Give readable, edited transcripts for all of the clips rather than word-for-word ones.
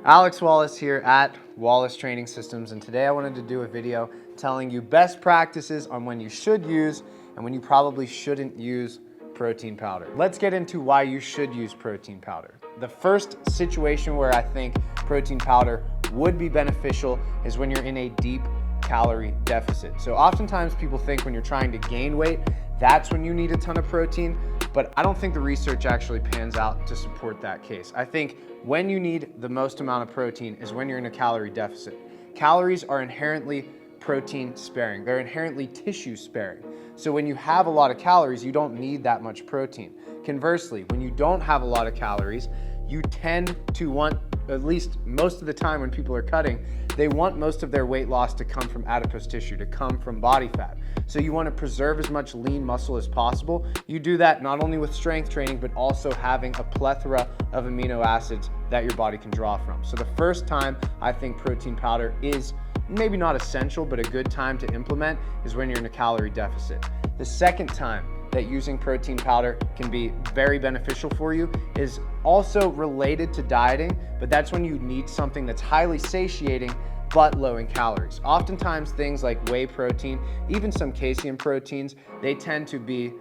Alex Wallace here at Wallace Training Systems, and today I wanted to do a video telling you best practices on when you should use and when you probably shouldn't use protein powder. Let's get into why you should use protein powder. The first situation where I think protein powder would be beneficial is when you're in a deep calorie deficit. So oftentimes people think when you're trying to gain weight, that's when you need a ton of protein, but I don't think the research actually pans out to support that case. I think when you need the most amount of protein is when you're in a calorie deficit. Calories are inherently protein sparing. They're inherently tissue sparing. So when you have a lot of calories, you don't need that much protein. Conversely, when you don't have a lot of calories, you tend to want, at least most of the time when people are cutting, they want most of their weight loss to come from adipose tissue, to come from body fat. So you want to preserve as much lean muscle as possible. You do that not only with strength training, but also having a plethora of amino acids that your body can draw from. So the first time I think protein powder is maybe not essential, but a good time to implement is when you're in a calorie deficit. The second time that using protein powder can be very beneficial for you is also related to dieting, but that's when you need something that's highly satiating but low in calories. Oftentimes things like whey protein, even some casein proteins, they tend to be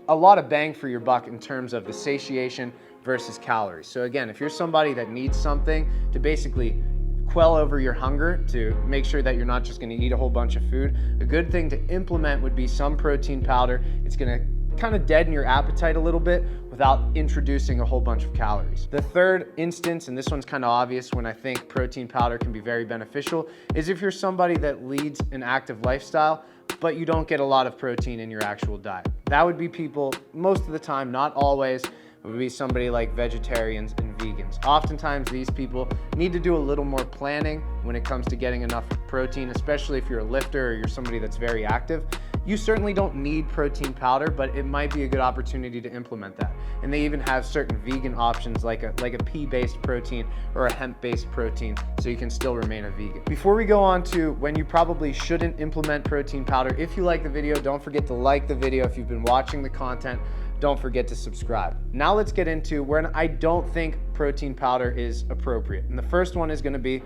a lot of bang for your buck in terms of the satiation versus calories. So again, if you're somebody that needs something to basically quell over your hunger, to make sure that you're not just gonna eat a whole bunch of food, a good thing to implement would be some protein powder. It's gonna kind of deaden your appetite a little bit without introducing a whole bunch of calories. The third instance, and this one's kind of obvious when I think protein powder can be very beneficial, is if you're somebody that leads an active lifestyle, but you don't get a lot of protein in your actual diet. That would be people, most of the time, not always, would be somebody like vegetarians and vegans. Oftentimes these people need to do a little more planning when it comes to getting enough protein, especially if you're a lifter or you're somebody that's very active. You certainly don't need protein powder, but it might be a good opportunity to implement that. And they even have certain vegan options like a pea-based protein or a hemp-based protein, so you can still remain a vegan. Before we go on to when you probably shouldn't implement protein powder, if you like the video, don't forget to like the video. If you've been watching the content, don't forget to subscribe. Now let's get into when I don't think protein powder is appropriate. And the first one is gonna be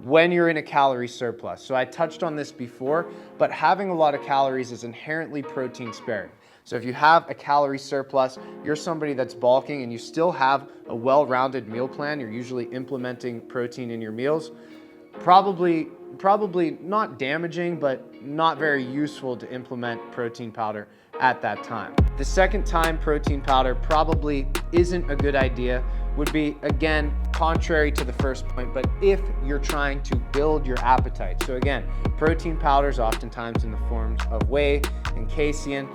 when you're in a calorie surplus. So I touched on this before, but having a lot of calories is inherently protein sparing. So if you have a calorie surplus, you're somebody that's bulking and you still have a well-rounded meal plan, you're usually implementing protein in your meals, probably not damaging, but not very useful to implement protein powder at that time. The second time protein powder probably isn't a good idea would be, again, contrary to the first point, but if you're trying to build your appetite. So again, protein powders oftentimes in the forms of whey and casein,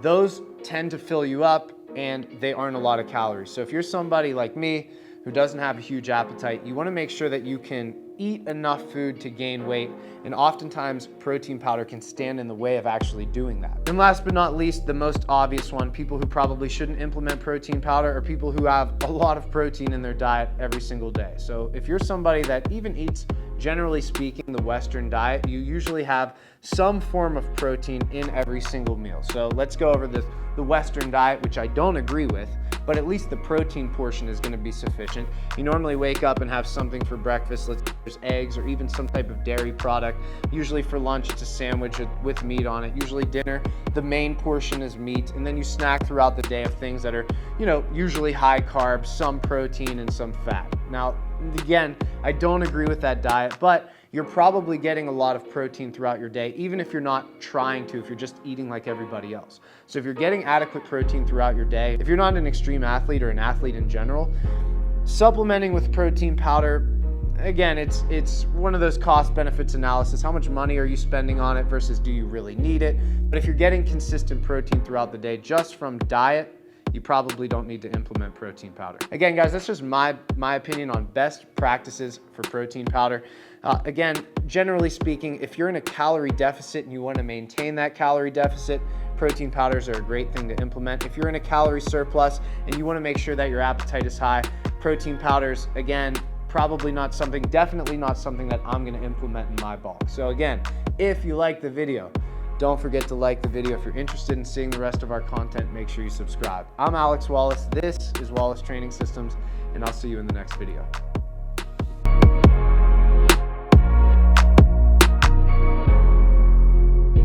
those tend to fill you up and they aren't a lot of calories. So if you're somebody like me who doesn't have a huge appetite, you wanna make sure that you can eat enough food to gain weight, and oftentimes protein powder can stand in the way of actually doing that. And last but not least, the most obvious one, people who probably shouldn't implement protein powder are people who have a lot of protein in their diet every single day. So if you're somebody that even eats, generally speaking, the Western diet, you usually have some form of protein in every single meal. So let's go over the Western diet, which I don't agree with, but at least the protein portion is gonna be sufficient. You normally wake up and have something for breakfast, there's eggs or even some type of dairy product. Usually for lunch, it's a sandwich with meat on it. Usually dinner, the main portion is meat, and then you snack throughout the day of things that are, usually high carb, some protein and some fat. Now, again, I don't agree with that diet, but you're probably getting a lot of protein throughout your day, even if you're not trying to, if you're just eating like everybody else. So if you're getting adequate protein throughout your day, if you're not an extreme athlete or an athlete in general, supplementing with protein powder, again, it's one of those cost benefits analysis. How much money are you spending on it versus do you really need it? But if you're getting consistent protein throughout the day just from diet, you probably don't need to implement protein powder. Again, guys, that's just my opinion on best practices for protein powder. Again, generally speaking, if you're in a calorie deficit and you want to maintain that calorie deficit, protein powders are a great thing to implement. If you're in a calorie surplus and you want to make sure that your appetite is high, protein powders, again, probably not something, definitely not something that I'm going to implement in my bulk. So again, if you like the video, don't forget to like the video. If you're interested in seeing the rest of our content, make sure you subscribe. I'm Alex Wallace. This is Wallace Training Systems, and I'll see you in the next video.